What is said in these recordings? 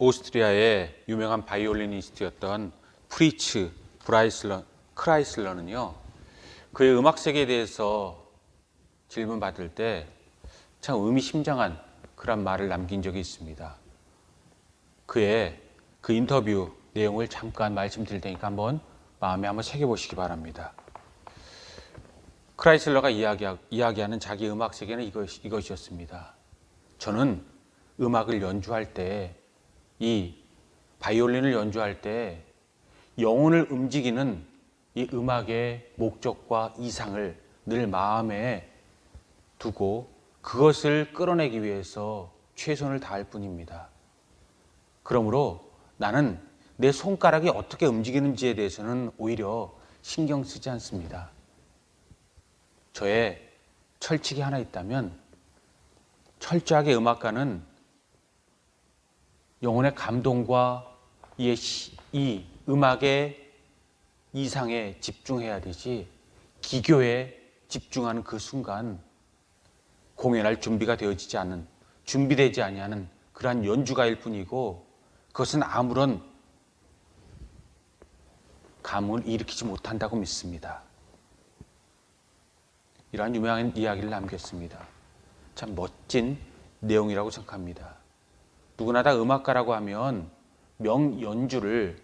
오스트리아의 유명한 바이올리니스트였던 프리츠 크라이슬러는요, 그의 음악 세계에 대해서 질문받을 때 참 의미심장한 그런 말을 남긴 적이 있습니다. 그의 그 인터뷰 내용을 잠깐 말씀드릴 테니까 마음에 한번 새겨보시기 바랍니다. 크라이슬러가 이야기하는 자기 음악 세계는 이것이었습니다. 저는 음악을 연주할 때, 이 바이올린을 연주할 때 영혼을 움직이는 이 음악의 목적과 이상을 늘 마음에 두고 그것을 끌어내기 위해서 최선을 다할 뿐입니다. 그러므로 나는 내 손가락이 어떻게 움직이는지에 대해서는 오히려 신경 쓰지 않습니다. 저의 철칙이 하나 있다면 철저하게 음악가는 영혼의 감동과 이 음악의 이상에 집중해야 되지, 기교에 집중하는 그 순간 공연할 준비되지 아니하는 그러한 연주가일 뿐이고, 그것은 아무런 감흥을 일으키지 못한다고 믿습니다. 이러한 유명한 이야기를 남겼습니다. 참 멋진 내용이라고 생각합니다. 누구나 다 음악가라고 하면 명연주를,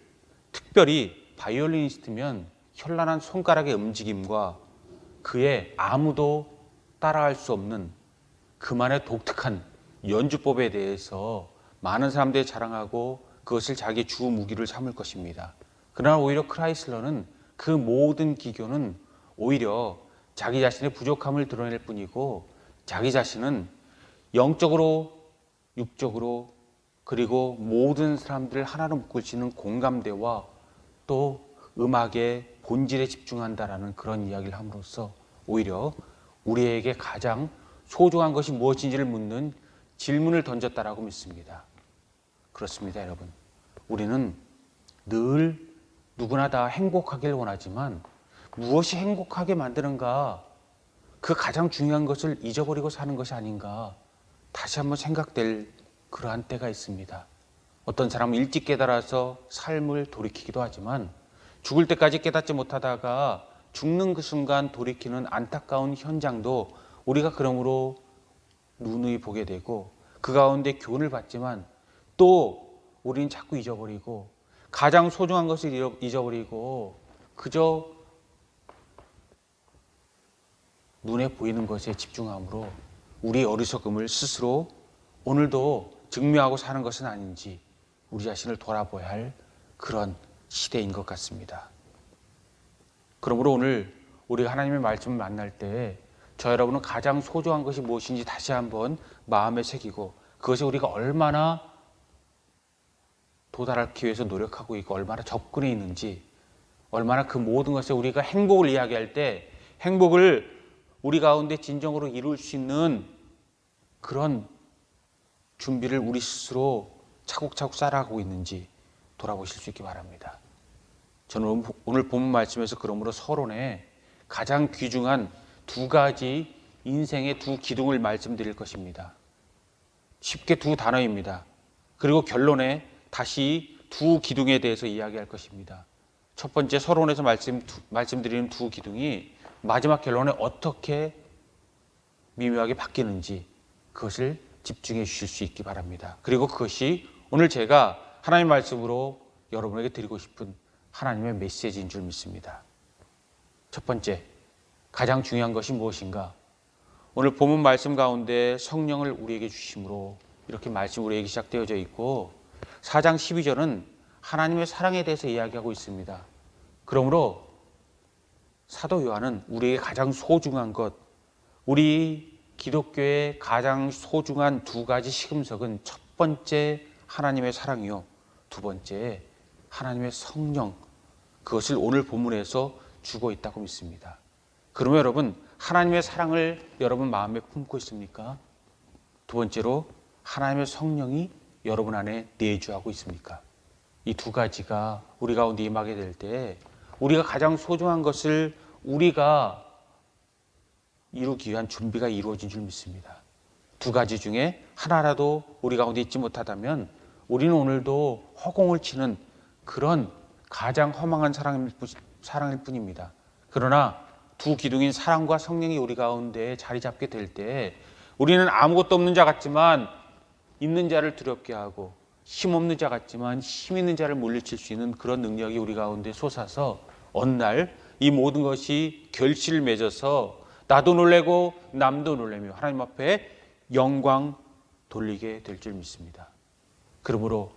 특별히 바이올리니스트면 현란한 손가락의 움직임과 그의 아무도 따라할 수 없는 그만의 독특한 연주법에 대해서 많은 사람들이 자랑하고 그것을 자기의 주 무기를 삼을 것입니다. 그러나 오히려 크라이슬러는 그 모든 기교는 오히려 자기 자신의 부족함을 드러낼 뿐이고, 자기 자신은 영적으로, 육적으로, 그리고 모든 사람들을 하나로 묶을 수 있는 공감대와 또 음악의 본질에 집중한다라는 그런 이야기를 함으로써 오히려 우리에게 가장 소중한 것이 무엇인지를 묻는 질문을 던졌다라고 믿습니다. 그렇습니다, 여러분. 우리는 늘 누구나 다 행복하길 원하지만 무엇이 행복하게 만드는가, 그 가장 중요한 것을 잊어버리고 사는 것이 아닌가 다시 한번 생각될 그러한 때가 있습니다. 어떤 사람은 일찍 깨달아서 삶을 돌이키기도 하지만 죽을 때까지 깨닫지 못하다가 죽는 그 순간 돌이키는 안타까운 현장도 우리가 그러므로 누누이 보게 되고, 그 가운데 교훈을 받지만 또 우리는 자꾸 잊어버리고 가장 소중한 것을 잊어버리고 그저 눈에 보이는 것에 집중함으로 우리의 어리석음을 스스로 오늘도 증명하고 사는 것은 아닌지 우리 자신을 돌아봐야 할 그런 시대인 것 같습니다. 그러므로 오늘 우리가 하나님의 말씀을 만날 때 저 여러분은 가장 소중한 것이 무엇인지 다시 한번 마음에 새기고, 그것이 우리가 얼마나 도달하기 위해서 노력하고 있고 얼마나 접근해 있는지, 얼마나 그 모든 것에 우리가 행복을 이야기할 때 행복을 우리 가운데 진정으로 이룰 수 있는 그런 준비를 우리 스스로 차곡차곡 쌓아가고 있는지 돌아보실 수 있기 바랍니다. 저는 오늘 본문 말씀에서 그러므로 서론에 가장 귀중한 두 가지 인생의 두 기둥을 말씀드릴 것입니다. 쉽게 두 단어입니다. 그리고 결론에 다시 두 기둥에 대해서 이야기할 것입니다. 첫 번째 서론에서 말씀드리는 두 기둥이 마지막 결론에 어떻게 미묘하게 바뀌는지 그것을 집중해 주실 수 있기 바랍니다. 그리고 그것이 오늘 제가 하나님의 말씀으로 여러분에게 드리고 싶은 하나님의 메시지인 줄 믿습니다. 첫 번째, 가장 중요한 것이 무엇인가? 오늘 본문 말씀 가운데 성령을 우리에게 주심으로 이렇게 말씀이 우리에게 시작되어져 있고, 4장 12절은 하나님의 사랑에 대해서 이야기하고 있습니다. 그러므로 사도 요한은 우리에게 가장 소중한 것, 우리 기독교의 가장 소중한 두 가지 시금석은 첫 번째 하나님의 사랑이요, 두 번째 하나님의 성령, 그것을 오늘 본문에서 주고 있다고 믿습니다. 그러면 여러분, 하나님의 사랑을 여러분 마음에 품고 있습니까? 두 번째로 하나님의 성령이 여러분 안에 내주하고 있습니까? 이 두 가지가 우리 가운데 임하게 될 때 우리가 가장 소중한 것을 우리가 이루기 위한 준비가 이루어진 줄 믿습니다. 두 가지 중에 하나라도 우리 가운데 있지 못하다면 우리는 오늘도 허공을 치는 그런 가장 허망한 사랑일 뿐입니다. 그러나 두 기둥인 사랑과 성령이 우리 가운데 자리 잡게 될 때 우리는 아무것도 없는 자 같지만 있는 자를 두렵게 하고 힘없는 자 같지만 힘 있는 자를 물리칠 수 있는 그런 능력이 우리 가운데 솟아서 어느 날 이 모든 것이 결실을 맺어서 나도 놀래고 남도 놀래며 하나님 앞에 영광 돌리게 될 줄 믿습니다. 그러므로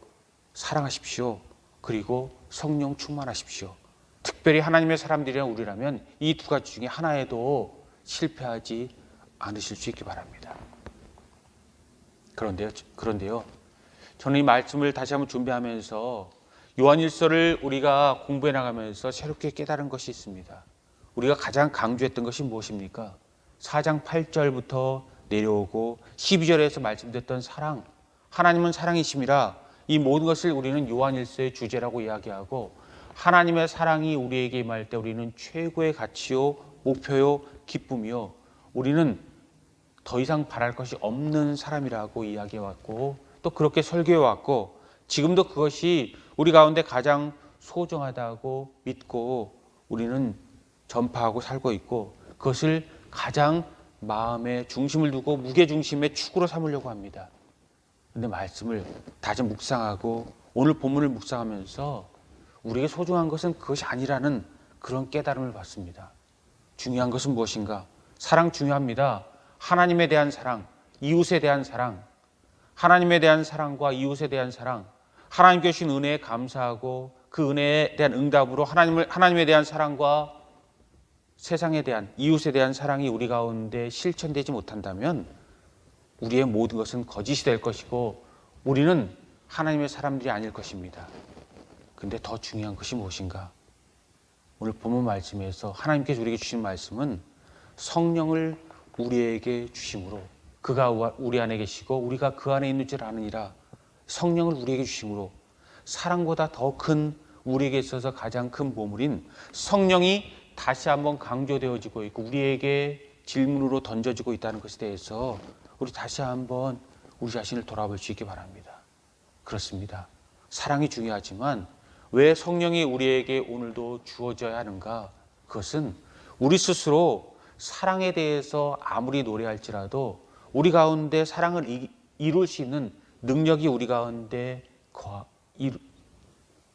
사랑하십시오. 그리고 성령 충만하십시오. 특별히 하나님의 사람들이란 우리라면 이 두 가지 중에 하나에도 실패하지 않으실 수 있기 바랍니다. 그런데요. 저는 이 말씀을 다시 한번 준비하면서 요한일서를 우리가 공부해 나가면서 새롭게 깨달은 것이 있습니다. 우리가 가장 강조했던 것이 무엇입니까? 4장 8절부터 내려오고 12절에서 말씀드렸던 사랑, 하나님은 사랑이심이라 이 모든 것을 우리는 요한일서의 주제라고 이야기하고 하나님의 사랑이 우리에게 임할 때 우리는 최고의 가치요, 목표요, 기쁨이요. 우리는 더 이상 바랄 것이 없는 사람이라고 이야기해왔고 또 그렇게 설교해왔고 지금도 그것이 우리 가운데 가장 소중하다고 믿고 우리는 전파하고 살고 있고 그것을 가장 마음의 중심을 두고 무게중심의 축으로 삼으려고 합니다. 그런데 말씀을 다시 묵상하고 오늘 본문을 묵상하면서 우리에게 소중한 것은 그것이 아니라는 그런 깨달음을 받습니다. 중요한 것은 무엇인가? 사랑 중요합니다. 하나님에 대한 사랑, 이웃에 대한 사랑, 하나님에 대한 사랑과 이웃에 대한 사랑, 하나님께 주신 은혜에 감사하고 그 은혜에 대한 응답으로 하나님에 대한 사랑과 세상에 대한 이웃에 대한 사랑이 우리 가운데 실천되지 못한다면 우리의 모든 것은 거짓이 될 것이고 우리는 하나님의 사람들이 아닐 것입니다. 그런데 더 중요한 것이 무엇인가? 오늘 본문 말씀에서 하나님께서 우리에게 주신 말씀은 성령을 우리에게 주심으로 그가 우리 안에 계시고 우리가 그 안에 있는 줄 아느니라. 성령을 우리에게 주심으로 사랑보다 더 큰 우리에게 있어서 가장 큰 보물인 성령이 다시 한번 강조되어지고 있고 우리에게 질문으로 던져지고 있다는 것에 대해서 우리 다시 한번 우리 자신을 돌아볼 수 있기 바랍니다. 그렇습니다. 사랑이 중요하지만 왜 성령이 우리에게 오늘도 주어져야 하는가? 그것은 우리 스스로 사랑에 대해서 아무리 노래할지라도 우리 가운데 사랑을 이룰 수 있는 능력이 우리 가운데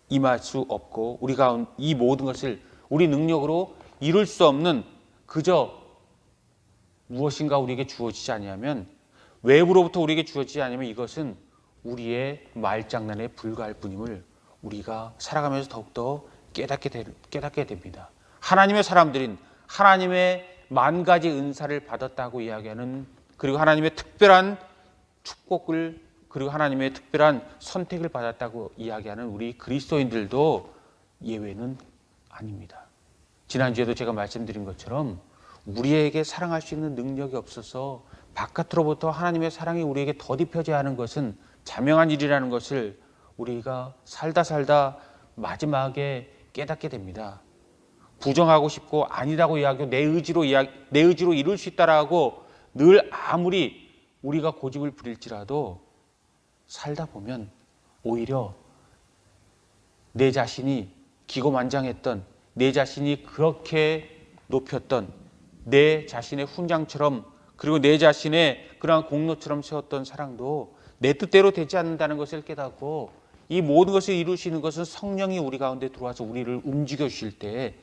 임할 수 없고 우리 가운데 이 모든 것을 우리 능력으로 이룰 수 없는 그저 무엇인가 우리에게 주어지지 아니하면 외부로부터 우리에게 주어지지 않으면 이것은 우리의 말장난에 불과할 뿐임을 우리가 살아가면서 더욱더 깨닫게 됩니다. 하나님의 사람들인 하나님의 만 가지 은사를 받았다고 이야기하는 그리고 하나님의 특별한 축복을 그리고 하나님의 특별한 선택을 받았다고 이야기하는 우리 그리스도인들도 예외는 아닙니다. 지난주에도 제가 말씀드린 것처럼 우리에게 사랑할 수 있는 능력이 없어서 바깥으로부터 하나님의 사랑이 우리에게 덧입혀져야 하는 것은 자명한 일이라는 것을 우리가 살다 마지막에 깨닫게 됩니다. 부정하고 싶고 아니라고 이야기하고 내 의지로 이룰 수 있다라고 늘 아무리 우리가 고집을 부릴지라도 살다 보면 오히려 내 자신이 기고만장했던 내 자신이 그렇게 높였던 내 자신의 훈장처럼 그리고 내 자신의 그러한 공로처럼 세웠던 사랑도 내 뜻대로 되지 않는다는 것을 깨닫고 이 모든 것을 이룰 수 있는 것은 성령이 우리 가운데 들어와서 우리를 움직여 주실 때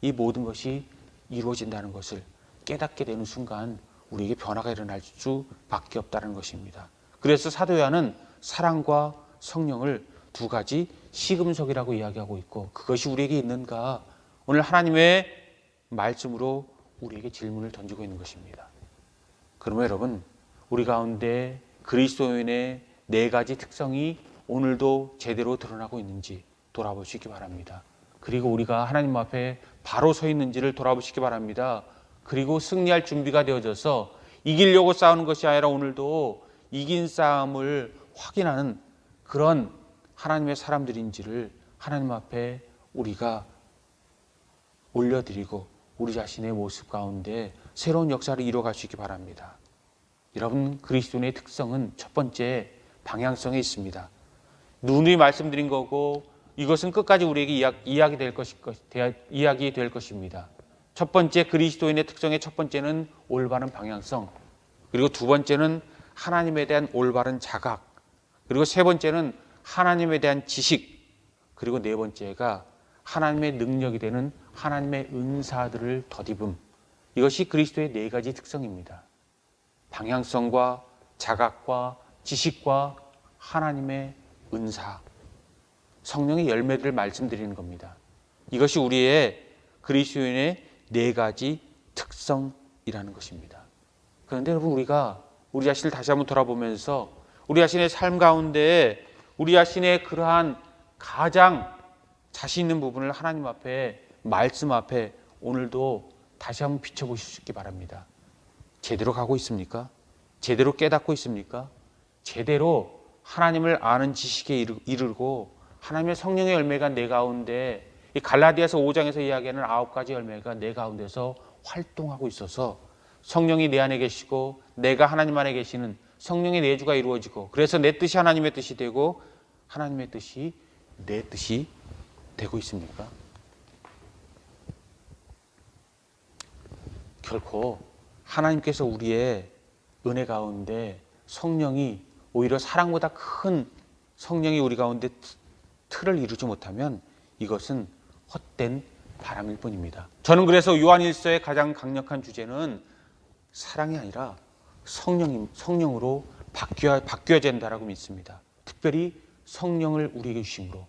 이 모든 것이 이루어진다는 것을 깨닫게 되는 순간 우리에게 변화가 일어날 수밖에 없다는 것입니다. 그래서 사도 요한은 사랑과 성령을 두 가지 시금석이라고 이야기하고 있고 그것이 우리에게 있는가? 오늘 하나님의 말씀으로 우리에게 질문을 던지고 있는 것입니다. 그러면 여러분 우리 가운데 그리스도인의 네 가지 특성이 오늘도 제대로 드러나고 있는지 돌아볼 수 있기 바랍니다. 그리고 우리가 하나님 앞에 바로 서 있는지를 돌아보시기 바랍니다. 그리고 승리할 준비가 되어져서 이기려고 싸우는 것이 아니라 오늘도 이긴 싸움을 확인하는 그런 하나님의 사람들인지를 하나님 앞에 우리가 올려드리고 우리 자신의 모습 가운데 새로운 역사를 이루어갈 수 있기 바랍니다. 여러분, 그리스도인의 특성은 첫 번째 방향성에 있습니다. 누누이 말씀드린 거고 이것은 끝까지 우리에게 이야기 될 것입니다. 첫 번째 그리스도인의 특성의 첫 번째는 올바른 방향성, 그리고 두 번째는 하나님에 대한 올바른 자각, 그리고 세 번째는 하나님에 대한 지식, 그리고 네 번째가 하나님의 능력이 되는 하나님의 은사들을 덧입음. 이것이 그리스도의 네 가지 특성입니다. 방향성과 자각과 지식과 하나님의 은사, 성령의 열매들을 말씀드리는 겁니다. 이것이 우리의 그리스도인의 네 가지 특성이라는 것입니다. 그런데 여러분, 우리가 우리 자신을 다시 한번 돌아보면서 우리 자신의 삶 가운데 우리 자신의 그러한 가장 자신 있는 부분을 하나님 앞에, 말씀 앞에 오늘도 다시 한번 비춰보실 수 있기 바랍니다. 제대로 가고 있습니까? 제대로 깨닫고 있습니까? 제대로 하나님을 아는 지식에 이르고 하나님의 성령의 열매가 내 가운데, 이 갈라디아서 5장에서 이야기하는 9가지 열매가 내 가운데서 활동하고 있어서 성령이 내 안에 계시고 내가 하나님 안에 계시는 성령의 내주가 이루어지고, 그래서 내 뜻이 하나님의 뜻이 되고 하나님의 뜻이 내 뜻이 되고 있습니까? 결코 하나님께서 우리의 은혜 가운데 성령이, 오히려 사랑보다 큰 성령이 우리 가운데 틀을 이루지 못하면 이것은 헛된 바람일 뿐입니다. 저는 그래서 요한일서의 가장 강력한 주제는 사랑이 아니라 성령으로 바뀌어야 된다라고 믿습니다. 특별히 성령을 우리에게 주심으로.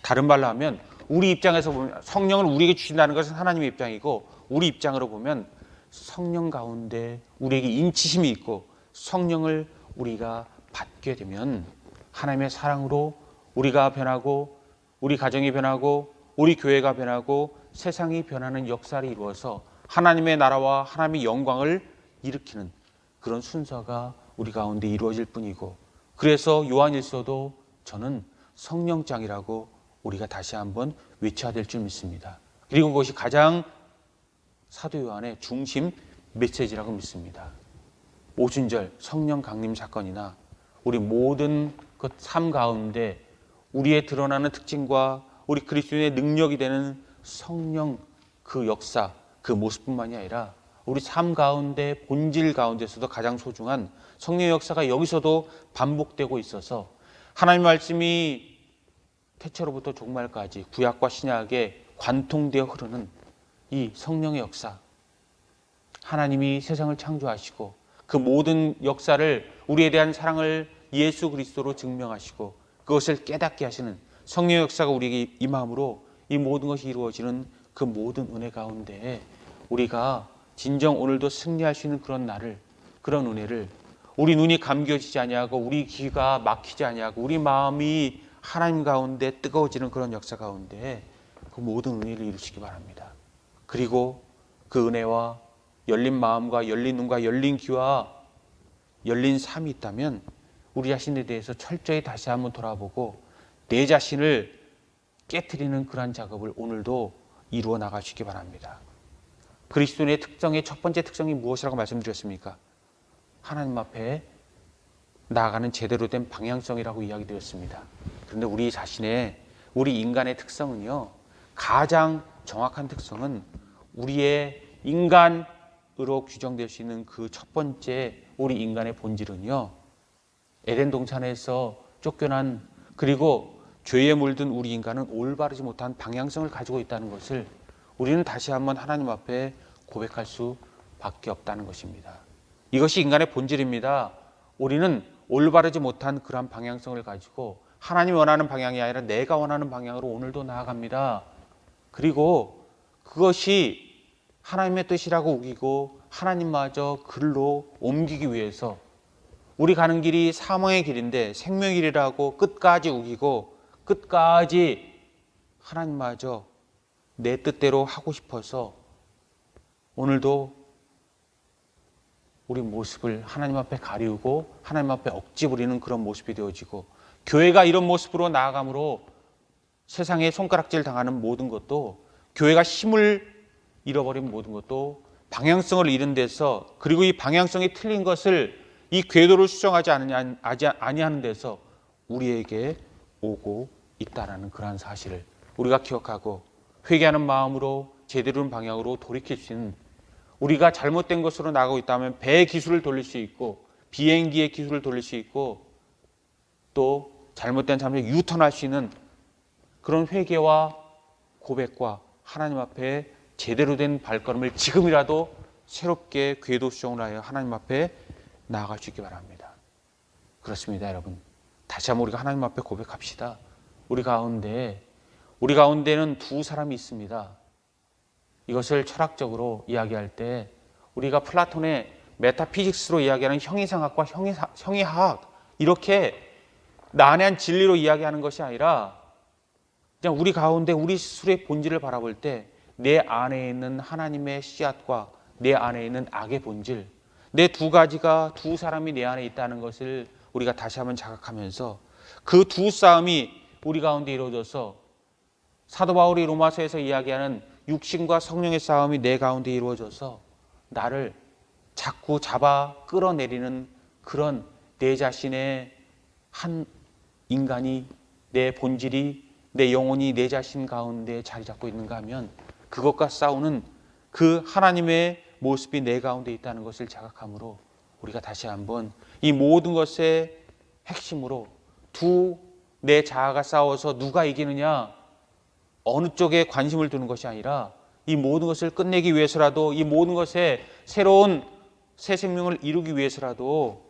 다른 말로 하면 우리 입장에서 보면 성령을 우리에게 주신다는 것은 하나님의 입장이고, 우리 입장으로 보면 성령 가운데 우리에게 인치심이 있고 성령을 우리가 받게 되면 하나님의 사랑으로 우리가 변하고, 우리 가정이 변하고, 우리 교회가 변하고, 세상이 변하는 역사를 이루어서 하나님의 나라와 하나님의 영광을 일으키는 그런 순서가 우리 가운데 이루어질 뿐이고, 그래서 요한일서도 저는 성령장이라고 우리가 다시 한번 외쳐야 될 줄 믿습니다. 그리고 그것이 가장 사도 요한의 중심 메시지라고 믿습니다. 오순절 성령 강림 사건이나 우리 모든 그 삶 가운데 우리의 드러나는 특징과 우리 그리스도인의 능력이 되는 성령 그 역사, 그 모습뿐만이 아니라 우리 삶 가운데 본질 가운데서도 가장 소중한 성령의 역사가 여기서도 반복되고 있어서 하나님의 말씀이 태초로부터 종말까지 구약과 신약에 관통되어 흐르는 이 성령의 역사, 하나님이 세상을 창조하시고 그 모든 역사를, 우리에 대한 사랑을 예수 그리스도로 증명하시고 그것을 깨닫게 하시는 성령의 역사가 우리에게 임함으로 이 모든 것이 이루어지는 그 모든 은혜 가운데 우리가 진정 오늘도 승리할 수 있는 그런 날을, 그런 은혜를, 우리 눈이 감겨지지 아니하고 우리 귀가 막히지 아니하고 우리 마음이 하나님 가운데 뜨거워지는 그런 역사 가운데 그 모든 은혜를 이루시기 바랍니다. 그리고 그 은혜와 열린 마음과 열린 눈과 열린 귀와 열린 삶이 있다면 우리 자신에 대해서 철저히 다시 한번 돌아보고 내 자신을 깨트리는 그러한 작업을 오늘도 이루어 나가시기 바랍니다. 그리스도인의 특성의 첫 번째 특성이 무엇이라고 말씀드렸습니까? 하나님 앞에 나아가는 제대로 된 방향성이라고 이야기드렸습니다. 그런데 우리 자신의, 우리 인간의 특성은요, 가장 정확한 특성은 우리의 인간으로 규정될 수 있는 그 첫 번째 우리 인간의 본질은요, 에덴 동산에서 쫓겨난, 그리고 죄에 물든 우리 인간은 올바르지 못한 방향성을 가지고 있다는 것을 우리는 다시 한번 하나님 앞에 고백할 수밖에 없다는 것입니다. 이것이 인간의 본질입니다. 우리는 올바르지 못한 그러한 방향성을 가지고 하나님이 원하는 방향이 아니라 내가 원하는 방향으로 오늘도 나아갑니다. 그리고 그것이 하나님의 뜻이라고 우기고 하나님마저 글로 옮기기 위해서 우리 가는 길이 사망의 길인데 생명의 길이라고 끝까지 우기고 끝까지 하나님마저 내 뜻대로 하고 싶어서 오늘도 우리 모습을 하나님 앞에 가리우고 하나님 앞에 억지 부리는 그런 모습이 되어지고, 교회가 이런 모습으로 나아감으로 세상에 손가락질 당하는 모든 것도, 교회가 힘을 잃어버린 모든 것도 방향성을 잃은 데서, 그리고 이 방향성이 틀린 것을 이 궤도를 수정하지 아니하는 데서 우리에게 오고 있다라는 그러한 사실을 우리가 기억하고, 회개하는 마음으로 제대로 된 방향으로 돌이킬 수 있는, 우리가 잘못된 것으로 나가고 있다면 배의 기술을 돌릴 수 있고 비행기의 기술을 돌릴 수 있고 또 잘못된 삶에 유턴할 수 있는 그런 회개와 고백과 하나님 앞에 제대로 된 발걸음을 지금이라도 새롭게 궤도 수정을 하여 하나님 앞에 나아갈 수 있기 바랍니다. 그렇습니다, 여러분. 다시 한번 우리가 하나님 앞에 고백합시다. 우리 가운데는 두 사람이 있습니다. 이것을 철학적으로 이야기할 때 우리가 플라톤의 메타피직스로 이야기하는 형이상학과 형이하학, 이렇게 난해한 진리로 이야기하는 것이 아니라 그냥 우리 가운데 우리 스스로의 본질을 바라볼 때 내 안에 있는 하나님의 씨앗과 내 안에 있는 악의 본질, 내 두 가지가, 두 사람이 내 안에 있다는 것을 우리가 다시 한번 자각하면서 그 두 싸움이 우리 가운데 이루어져서 사도 바울이 로마서에서 이야기하는 육신과 성령의 싸움이 내 가운데 이루어져서 나를 자꾸 잡아 끌어내리는 그런 내 자신의 한 인간이, 내 본질이, 내 영혼이 내 자신 가운데 자리 잡고 있는가 하면 그것과 싸우는 그 하나님의 모습이 내 가운데 있다는 것을 자각함으로 우리가 다시 한번 이 모든 것의 핵심으로 내 자아가 싸워서 누가 이기느냐, 어느 쪽에 관심을 두는 것이 아니라 이 모든 것을 끝내기 위해서라도, 이 모든 것에 새로운 새 생명을 이루기 위해서라도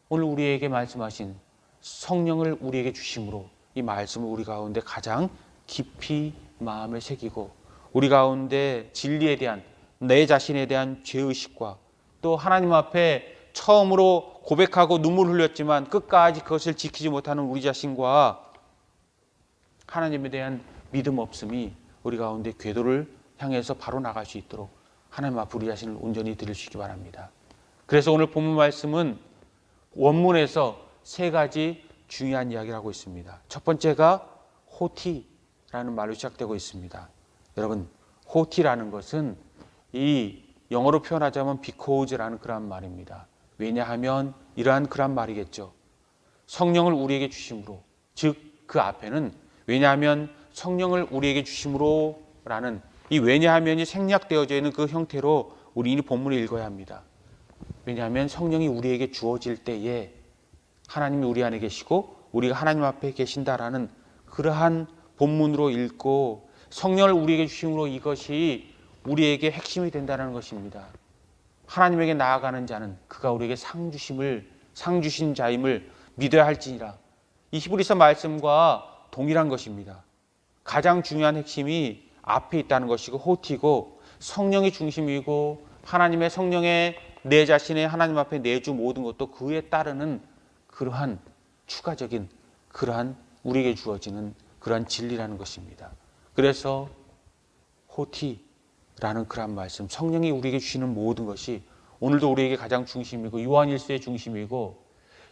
오늘 우리에게 말씀하신 성령을 우리에게 주심으로 이 말씀을 우리 가운데 가장 깊이 마음에 새기고, 우리 가운데 진리에 대한, 내 자신에 대한 죄의식과 또 하나님 앞에 처음으로 고백하고 눈물 흘렸지만 끝까지 그것을 지키지 못하는 우리 자신과 하나님에 대한 믿음 없음이 우리 가운데 궤도를 향해서 바로 나갈 수 있도록 하나님 앞 우리 자신을 온전히 드리시기 바랍니다. 그래서 오늘 본문 말씀은 원문에서 세 가지 중요한 이야기를 하고 있습니다. 첫 번째가 호티라는 말로 시작되고 있습니다. 여러분, 호티라는 것은 이 영어로 표현하자면 비코즈라는 그런 말입니다. 왜냐하면 이러한 그런 말이겠죠. 성령을 우리에게 주심으로, 즉 그 앞에는 왜냐하면 성령을 우리에게 주심으로 라는 이 왜냐하면이 생략되어져 있는 그 형태로 우리 이 본문을 읽어야 합니다. 왜냐하면 성령이 우리에게 주어질 때에 하나님이 우리 안에 계시고 우리가 하나님 앞에 계신다라는 그러한 본문으로 읽고 성령을 우리에게 주심으로 이것이 우리에게 핵심이 된다는 것입니다. 하나님에게 나아가는 자는 그가 우리에게 상 주신 자임을 믿어야 할지니라. 이 히브리서 말씀과 동일한 것입니다. 가장 중요한 핵심이 앞에 있다는 것이고 호티고, 성령이 중심이고 하나님의 성령의 내 자신의 하나님 앞에 내주 모든 것도 그에 따르는 그러한 추가적인 그러한 우리에게 주어지는 그러한 진리라는 것입니다. 그래서 호티라는 그러한 말씀, 성령이 우리에게 주시는 모든 것이 오늘도 우리에게 가장 중심이고 요한일서의 중심이고,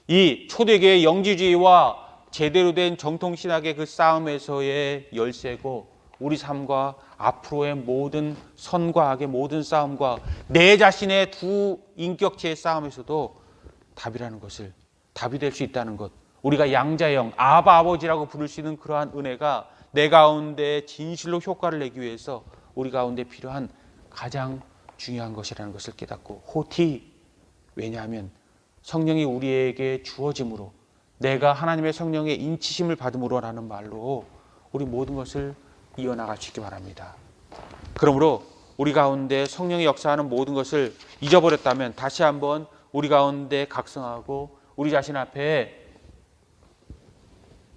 이 초대교회의 영지주의와 제대로 된 정통신학의 그 싸움에서의 열쇠고, 우리 삶과 앞으로의 모든 선과 악의 모든 싸움과 내 자신의 두 인격체의 싸움에서도 답이 될 수 있다는 것, 우리가 양자영, 아버지라고 부를 수 있는 그러한 은혜가 내 가운데 진실로 효과를 내기 위해서 우리 가운데 필요한 가장 중요한 것이라는 것을 깨닫고, 호티, 왜냐하면 성령이 우리에게 주어짐으로, 내가 하나님의 성령의 인치심을 받음으로라는 말로 우리 모든 것을 이어나갈 수 있기 바랍니다. 그러므로 우리 가운데 성령이 역사하는 모든 것을 잊어버렸다면 다시 한번 우리 가운데 각성하고 우리 자신 앞에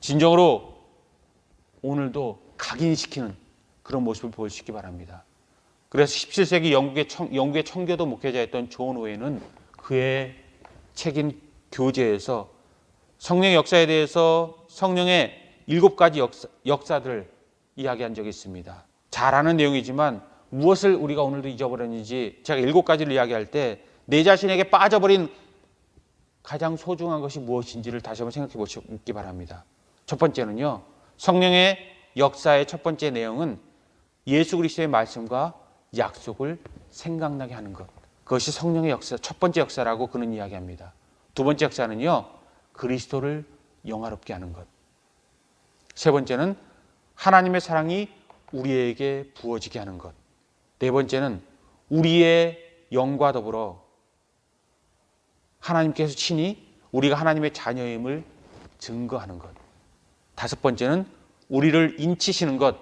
진정으로 오늘도 각인시키는 그런 모습을 보일 수 있기 바랍니다. 그래서 17세기 영국의 청교도 목회자였던 존 오웬은 그의 책인 교제에서 성령의 역사에 대해서 성령의 7가지 역사들을 이야기한 적이 있습니다. 잘 아는 내용이지만 무엇을 우리가 오늘도 잊어버렸는지 제가 7가지를 이야기할 때 내 자신에게 빠져버린 가장 소중한 것이 무엇인지를 다시 한번 생각해 보시기 바랍니다. 첫 번째는요, 성령의 역사의 첫 번째 내용은 예수 그리스도의 말씀과 약속을 생각나게 하는 것. 그것이 성령의 역사, 첫 번째 역사라고 그는 이야기합니다. 두 번째 역사는요, 그리스도를 영화롭게 하는 것. 세 번째는 하나님의 사랑이 우리에게 부어지게 하는 것. 네 번째는 우리의 영과 더불어 하나님께서 친히 우리가 하나님의 자녀임을 증거하는 것. 다섯 번째는 우리를 인치시는 것.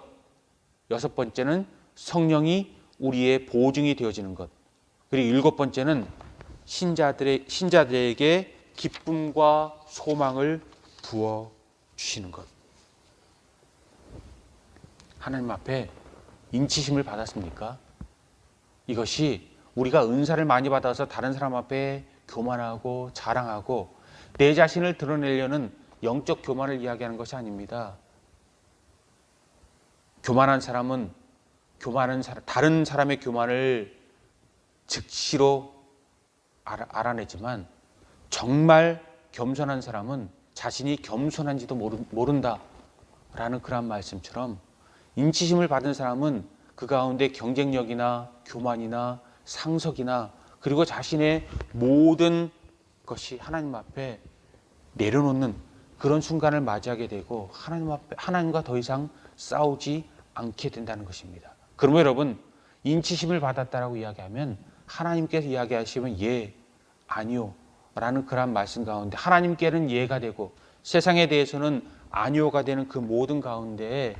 여섯 번째는 성령이 우리의 보증이 되어지는 것. 그리고 일곱 번째는 신자들에게 기쁨과 소망을 부어 주시는 것. 하나님 앞에 인치심을 받았습니까? 이것이 우리가 은사를 많이 받아서 다른 사람 앞에 교만하고 자랑하고 내 자신을 드러내려는 영적 교만을 이야기하는 것이 아닙니다. 교만한 사람은 다른 사람의 교만을 즉시로 알아내지만 정말 겸손한 사람은 자신이 겸손한지도 모른다라는 그런 말씀처럼 인치심을 받은 사람은 그 가운데 경쟁력이나 교만이나 상석이나 그리고 자신의 모든 것이 하나님 앞에 내려놓는 그런 순간을 맞이하게 되고 하나님과 더 이상 싸우지 않게 된다는 것입니다. 그러면 여러분, 인치심을 받았다라고 이야기하면 하나님께서 이야기하시면 예, 아니요 라는 그런 말씀 가운데 하나님께는 예가 되고 세상에 대해서는 아니요가 되는 그 모든 가운데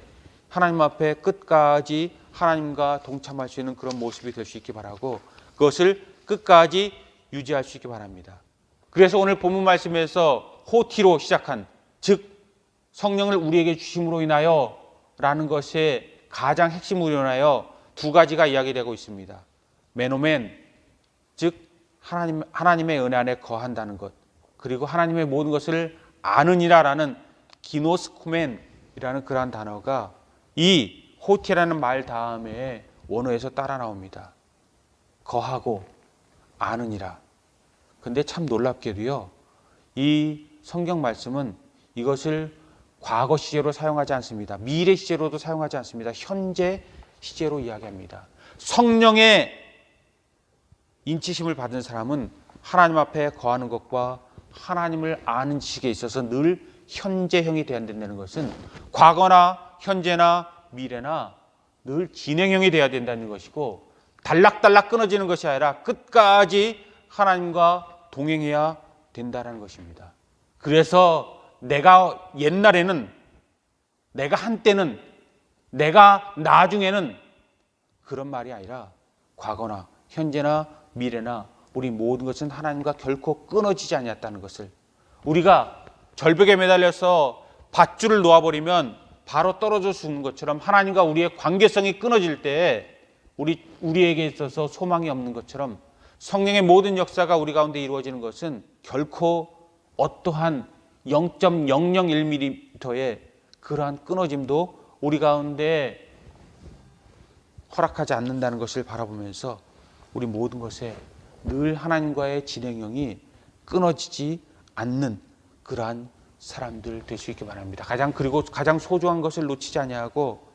하나님 앞에 끝까지 하나님과 동참할 수 있는 그런 모습이 될 수 있기 바라고 그것을 끝까지 유지할 수 있기 바랍니다. 그래서 오늘 본문 말씀에서 호티로 시작한, 즉 성령을 우리에게 주심으로 인하여 라는 것의 가장 핵심으로 인하여 두 가지가 이야기되고 있습니다. 메노멘, 즉 하나님의 은혜 안에 거한다는 것, 그리고 하나님의 모든 것을 아느니라라는 기노스코멘이라는 그러한 단어가 이 호티라는 말 다음에 원어에서 따라 나옵니다. 거하고 아느니라. 근데 참 놀랍게도요, 이 성경 말씀은 이것을 과거 시제로 사용하지 않습니다. 미래 시제로도 사용하지 않습니다. 현재 시제로 이야기합니다. 성령의 인치심을 받은 사람은 하나님 앞에 거하는 것과 하나님을 아는 지식에 있어서 늘 현재형이 돼야 된다는 것은 과거나 현재나 미래나 늘 진행형이 돼야 된다는 것이고, 달락달락 끊어지는 것이 아니라 끝까지 하나님과 동행해야 된다는 것입니다. 그래서 내가 옛날에는, 내가 한때는, 내가 나중에는 그런 말이 아니라 과거나 현재나 미래나 우리 모든 것은 하나님과 결코 끊어지지 않았다는 것을, 우리가 절벽에 매달려서 밧줄을 놓아버리면 바로 떨어져 죽는 것처럼 하나님과 우리의 관계성이 끊어질 때 우리에게 있어서 소망이 없는 것처럼 성령의 모든 역사가 우리 가운데 이루어지는 것은 결코 어떠한 0.001mm의 그러한 끊어짐도 우리 가운데 허락하지 않는다는 것을 바라보면서 우리 모든 것에 늘 하나님과의 진행형이 끊어지지 않는 그러한 사람들 될 수 있기 바랍니다. 그리고 가장 소중한 것을 놓치지 아니하고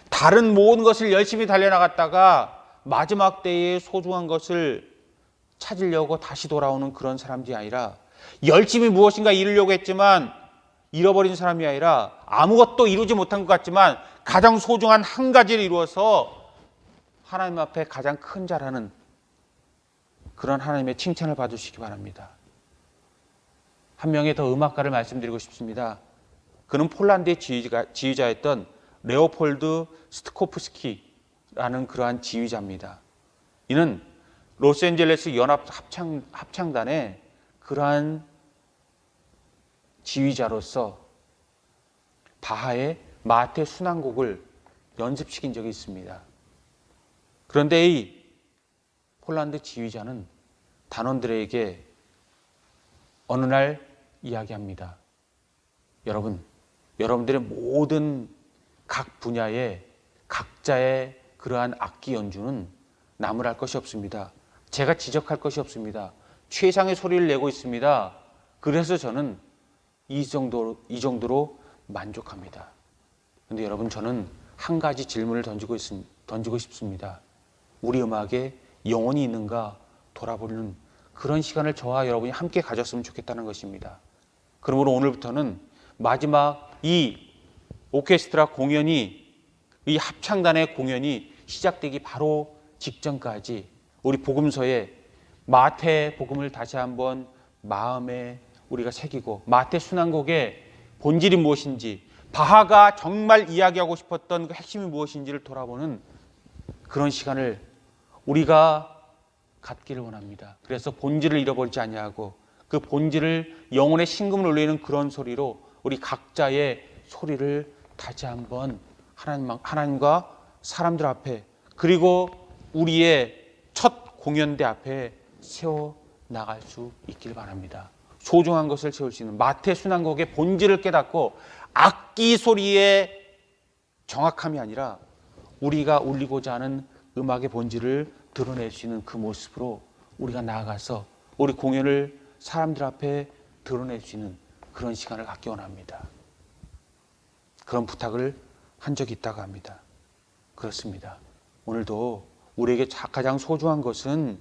다른 모든 것을 열심히 달려나갔다가 마지막 때에 소중한 것을 찾으려고 다시 돌아오는 그런 사람들이 아니라, 열심히 무엇인가 이루려고 했지만 잃어버린 사람이 아니라 아무것도 이루지 못한 것 같지만 가장 소중한 한 가지를 이루어서 하나님 앞에 가장 큰 자라는 그런 하나님의 칭찬을 받으시기 바랍니다. 한 명의 더 음악가를 말씀드리고 싶습니다. 그는 폴란드의 지휘자였던 레오폴드 스트코프스키라는 그러한 지휘자입니다. 이는 로스앤젤레스 연합 합창단의 그러한 지휘자로서 바하의 마테 순환곡을 연습시킨 적이 있습니다. 그런데 이 폴란드 지휘자는 단원들에게 어느 날 이야기합니다. 여러분들의 모든 각 분야의 각자의 그러한 악기 연주는 나무랄 것이 없습니다. 제가 지적할 것이 없습니다. 최상의 소리를 내고 있습니다. 그래서 저는 이 정도로 만족합니다. 그런데 여러분, 저는 한 가지 질문을 던지고 싶습니다. 우리 음악에 영혼이 있는가 돌아보는 그런 시간을 저와 여러분이 함께 가졌으면 좋겠다는 것입니다. 그러므로 오늘부터는 마지막 이 오케스트라 공연이, 이 합창단의 공연이 시작되기 바로 직전까지 우리 복음서에 마태 복음을 다시 한번 마음에 우리가 새기고, 마태 순환곡의 본질이 무엇인지, 바하가 정말 이야기하고 싶었던 그 핵심이 무엇인지를 돌아보는 그런 시간을 우리가 갖기를 원합니다. 그래서 본질을 잃어버리지 아니하고 그 본질을 영혼의 심금을 울리는 그런 소리로 우리 각자의 소리를 다시 한번 하나님과 사람들 앞에, 그리고 우리의 첫 공연대 앞에 세워 나갈 수 있길 바랍니다. 소중한 것을 세울 수 있는 마태 순환곡의 본질을 깨닫고 악기 소리의 정확함이 아니라 우리가 울리고자 하는 음악의 본질을 드러낼 수 있는 그 모습으로 우리가 나아가서 우리 공연을 사람들 앞에 드러낼 수 있는 그런 시간을 갖기 원합니다. 그런 부탁을 한 적이 있다고 합니다. 그렇습니다. 오늘도 우리에게 가장 소중한 것은,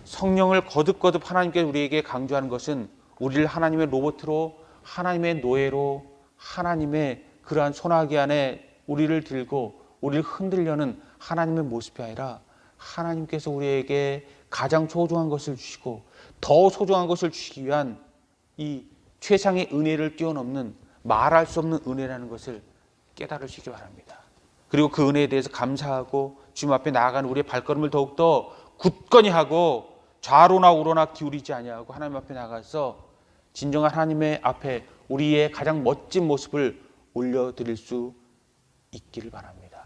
성령을 거듭거듭 하나님께 우리에게 강조하는 것은 우리를 하나님의 로봇으로, 하나님의 노예로, 하나님의 그러한 소나기 안에 우리를 들고 우리를 흔들려는 하나님의 모습이 아니라, 하나님께서 우리에게 가장 소중한 것을 주시고 더 소중한 것을 주시기 위한 이 최상의 은혜를 뛰어넘는 말할 수 없는 은혜라는 것을 깨달으시기 바랍니다. 그리고 그 은혜에 대해서 감사하고 주님 앞에 나아가는 우리의 발걸음을 더욱더 굳건히 하고 좌로나 우로나 기울이지 아니하고 하나님 앞에 나가서 진정한 하나님의 앞에 우리의 가장 멋진 모습을 올려드릴 수 있기를 바랍니다.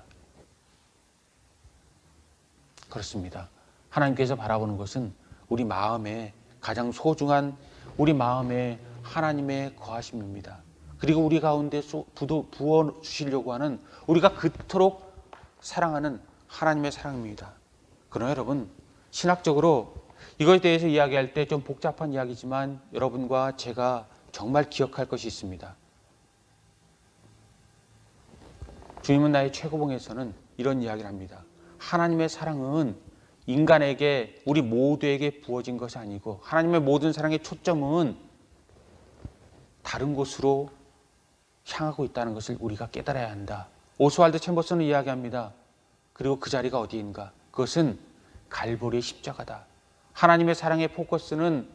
그렇습니다. 하나님께서 바라보는 것은 우리 마음에 가장 소중한, 우리 마음에 하나님의 거하심입니다. 그리고 우리 가운데 부어 주시려고 하는, 우리가 그토록 사랑하는 하나님의 사랑입니다. 그러나 여러분, 신학적으로 이것에 대해서 이야기할 때 좀 복잡한 이야기지만 여러분과 제가 정말 기억할 것이 있습니다. 주님은 나의 최고봉에서는 이런 이야기를 합니다. 하나님의 사랑은 인간에게, 우리 모두에게 부어진 것이 아니고 하나님의 모든 사랑의 초점은 다른 곳으로 향하고 있다는 것을 우리가 깨달아야 한다. 오스왈드 챔버스는 이야기합니다. 그리고 그 자리가 어디인가? 그것은 갈보리의 십자가다. 하나님의 사랑의 포커스는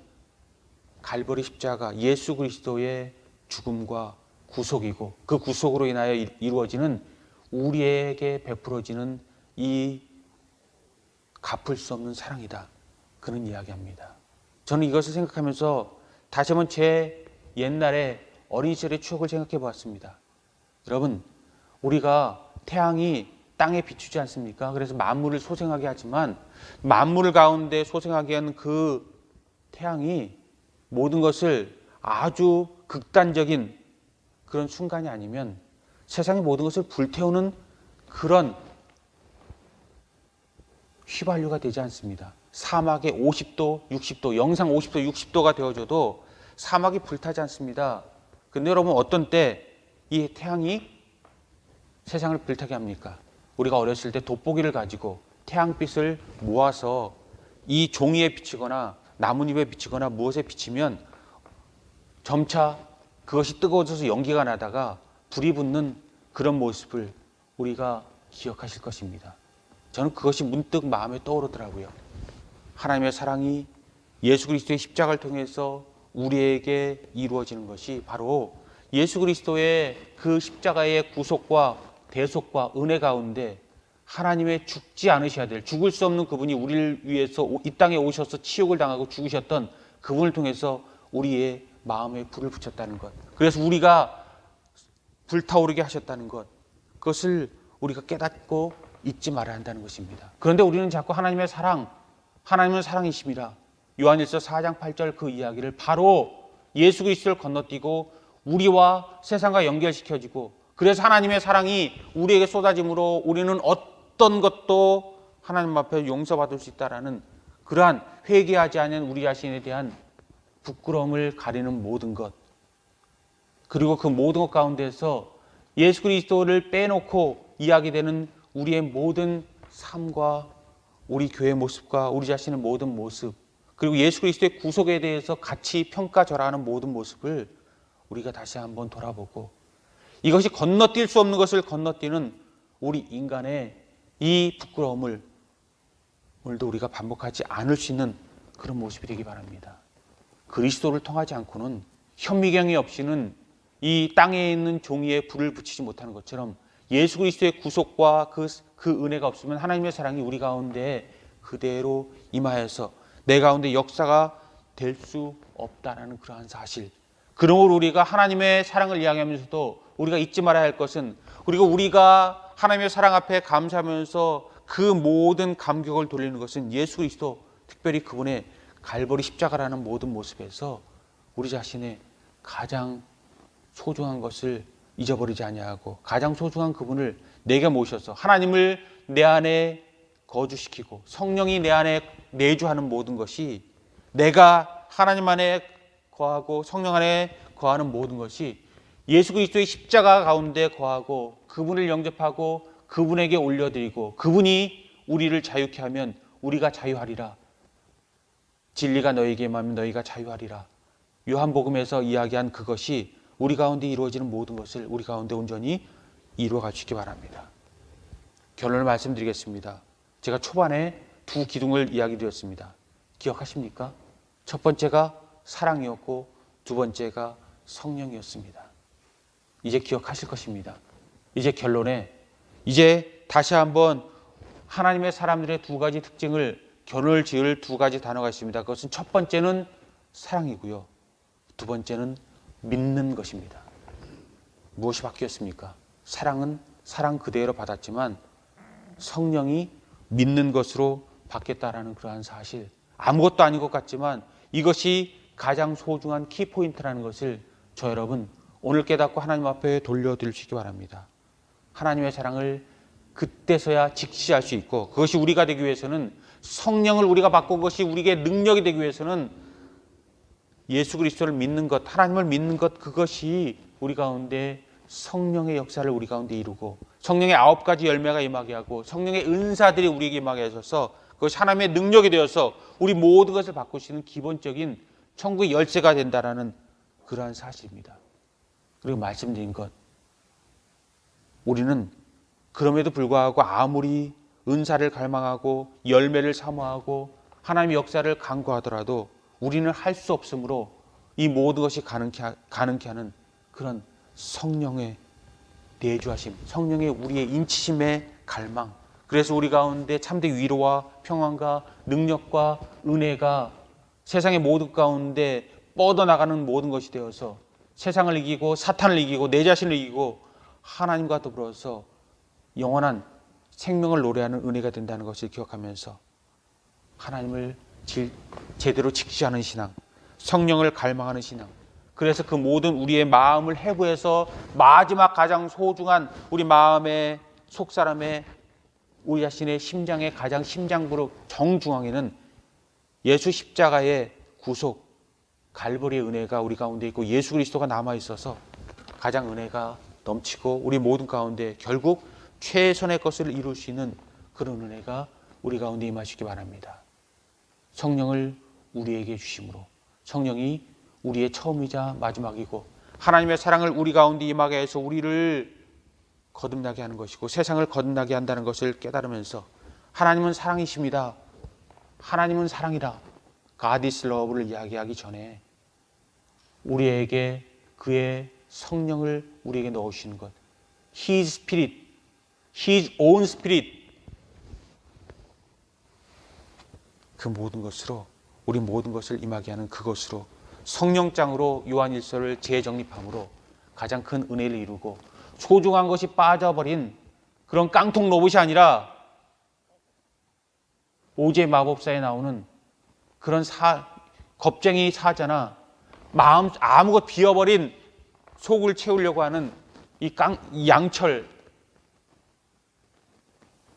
갈보리 십자가, 예수 그리스도의 죽음과 구속이고, 그 구속으로 인하여 이루어지는 우리에게 베풀어지는 이 갚을 수 없는 사랑이다. 그런 이야기합니다. 저는 이것을 생각하면서 다시 한번 제 옛날에 어린 시절의 추억을 생각해 보았습니다. 여러분, 우리가 태양이 땅에 비추지 않습니까? 그래서 만물을 소생하게 하지만 만물 가운데 소생하게 하는 그 태양이 모든 것을 아주 극단적인 그런 순간이 아니면 세상의 모든 것을 불태우는 그런 휘발유가 되지 않습니다. 사막에 50도, 60도, 영상 50도, 60도가 되어져도 사막이 불타지 않습니다. 근데 여러분, 어떤 때 이 태양이 세상을 불타게 합니까? 우리가 어렸을 때 돋보기를 가지고 태양빛을 모아서 이 종이에 비치거나 나뭇잎에 비치거나 무엇에 비치면 점차 그것이 뜨거워져서 연기가 나다가 불이 붙는 그런 모습을 우리가 기억하실 것입니다. 저는 그것이 문득 마음에 떠오르더라고요. 하나님의 사랑이 예수 그리스도의 십자가를 통해서 우리에게 이루어지는 것이 바로 예수 그리스도의 그 십자가의 구속과 대속과 은혜 가운데 하나님의 죽지 않으셔야 될, 죽을 수 없는 그분이 우리를 위해서 이 땅에 오셔서 치욕을 당하고 죽으셨던 그분을 통해서 우리의 마음에 불을 붙였다는 것, 그래서 우리가 불타오르게 하셨다는 것, 그것을 우리가 깨닫고 잊지 말아야 한다는 것입니다. 그런데 우리는 자꾸 하나님의 사랑, 하나님은 사랑이심이라 요한일서 4장 8절 그 이야기를 바로 예수 그리스도를 건너뛰고 우리와 세상과 연결시켜지고, 그래서 하나님의 사랑이 우리에게 쏟아짐으로 우리는 어떤 것도 하나님 앞에 용서받을 수 있다라는 그러한 회개하지 않은 우리 자신에 대한 부끄러움을 가리는 모든 것, 그리고 그 모든 것 가운데서 예수 그리스도를 빼놓고 이야기되는 우리의 모든 삶과 우리 교회 모습과 우리 자신의 모든 모습, 그리고 예수 그리스도의 구속에 대해서 같이 평가절하하는 모든 모습을 우리가 다시 한번 돌아보고, 이것이 건너뛸 수 없는 것을 건너뛰는 우리 인간의 이 부끄러움을 오늘도 우리가 반복하지 않을 수 있는 그런 모습이 되기 바랍니다. 그리스도를 통하지 않고는, 현미경이 없이는 이 땅에 있는 종이에 불을 붙이지 못하는 것처럼 예수 그리스도의 구속과 그 은혜가 없으면 하나님의 사랑이 우리 가운데 그대로 임하여서 내 가운데 역사가 될 수 없다라는 그러한 사실. 그러므로 우리가 하나님의 사랑을 이야기하면서도 우리가 잊지 말아야 할 것은, 그리고 우리가 하나님의 사랑 앞에 감사하면서 그 모든 감격을 돌리는 것은 예수 그리스도, 특별히 그분의 갈보리 십자가라는 모든 모습에서 우리 자신의 가장 소중한 것을 잊어버리지 아니하고, 가장 소중한 그분을 내게 모셔서 하나님을 내 안에 거주시키고 성령이 내 안에 내주하는 모든 것이, 내가 하나님 안에 거하고 성령 안에 거하는 모든 것이 예수 그리스도의 십자가 가운데 거하고 그분을 영접하고 그분에게 올려드리고 그분이 우리를 자유케 하면 우리가 자유하리라. 진리가 너희에게 임하면 너희가 자유하리라. 요한복음에서 이야기한 그것이 우리 가운데 이루어지는 모든 것을 우리 가운데 온전히 이루어 가시기 바랍니다. 결론을 말씀드리겠습니다. 제가 초반에 두 기둥을 이야기 드렸습니다. 기억하십니까? 첫 번째가 사랑이었고 두 번째가 성령이었습니다. 이제 기억하실 것입니다. 이제 결론에, 이제 다시 한번 하나님의 사람들의 두 가지 특징을 결론을 지을 두 가지 단어가 있습니다. 그것은 첫 번째는 사랑이고요, 두 번째는 믿는 것입니다. 무엇이 바뀌었습니까? 사랑은 사랑 그대로 받았지만 성령이 믿는 것으로 바뀌었다라는 그러한 사실. 아무것도 아닌 것 같지만 이것이 가장 소중한 키포인트라는 것을 저 여러분 오늘 깨닫고 하나님 앞에 돌려드리시기 바랍니다. 하나님의 사랑을 그때서야 직시할 수 있고, 그것이 우리가 되기 위해서는, 성령을 우리가 받고 그것이 우리에게 능력이 되기 위해서는 예수 그리스도를 믿는 것, 하나님을 믿는 것, 그것이 우리 가운데 성령의 역사를 우리 가운데 이루고 성령의 9가지 열매가 임하게 하고 성령의 은사들이 우리에게 임하게 하셔서 그것이 하나님의 능력이 되어서 우리 모든 것을 바꾸시는 기본적인 천국의 열쇠가 된다라는 그러한 사실입니다. 그리고 말씀드린 것, 우리는 그럼에도 불구하고 아무리 은사를 갈망하고 열매를 사모하고 하나님의 역사를 간구하더라도 우리는 할 수 없으므로 이 모든 것이 가능케 하는 그런 성령의 내주하심, 성령의 우리의 인치심의 갈망, 그래서 우리 가운데 참된 위로와 평안과 능력과 은혜가 세상의 모든 가운데 뻗어나가는 모든 것이 되어서 세상을 이기고 사탄을 이기고 내 자신을 이기고 하나님과 더불어서 영원한 생명을 노래하는 은혜가 된다는 것을 기억하면서 하나님을 제대로 직시하는 신앙, 성령을 갈망하는 신앙, 그래서 그 모든 우리의 마음을 해부해서 마지막 가장 소중한 우리 마음의 속사람의 우리 자신의 심장의 가장 심장부로 정중앙에는 예수 십자가의 구속, 갈보리의 은혜가 우리 가운데 있고 예수 그리스도가 남아있어서 가장 은혜가 넘치고 우리 모든 가운데 결국 최선의 것을 이룰 수 있는 그런 은혜가 우리 가운데 임하시기 바랍니다. 성령을 우리에게 주심으로, 성령이 우리의 처음이자 마지막이고 하나님의 사랑을 우리 가운데 임하게 해서 우리를 거듭나게 하는 것이고 세상을 거듭나게 한다는 것을 깨달으면서 하나님은 사랑이십니다. 하나님은 사랑이다. God is love를 이야기하기 전에 우리에게 그의 성령을 우리에게 넣으시는 것, His Spirit, His own Spirit, 그 모든 것으로 우리 모든 것을 임하게 하는 그것으로 성령장으로 요한일서를 재정립함으로 가장 큰 은혜를 이루고 소중한 것이 빠져버린 그런 깡통 로봇이 아니라 오제 마법사에 나오는 그런 겁쟁이 사자나 마음 아무것 비어버린 속을 채우려고 하는 이 양철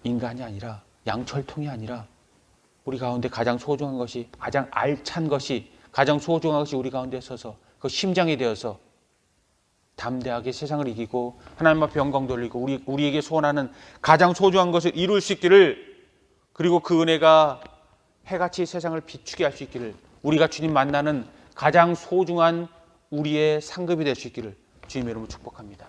인간이 아니라, 양철통이 아니라 우리 가운데 가장 소중한 것이, 가장 알찬 것이, 가장 소중한 것이 우리 가운데 서서 그 심장이 되어서 담대하게 세상을 이기고 하나님 앞에 영광 돌리고 우리에게 소원하는 가장 소중한 것을 이룰 수 있기를, 그리고 그 은혜가 해같이 세상을 비추게 할 수 있기를, 우리가 주님 만나는 가장 소중한 우리의 상급이 될 수 있기를 주님의 이름으로 축복합니다.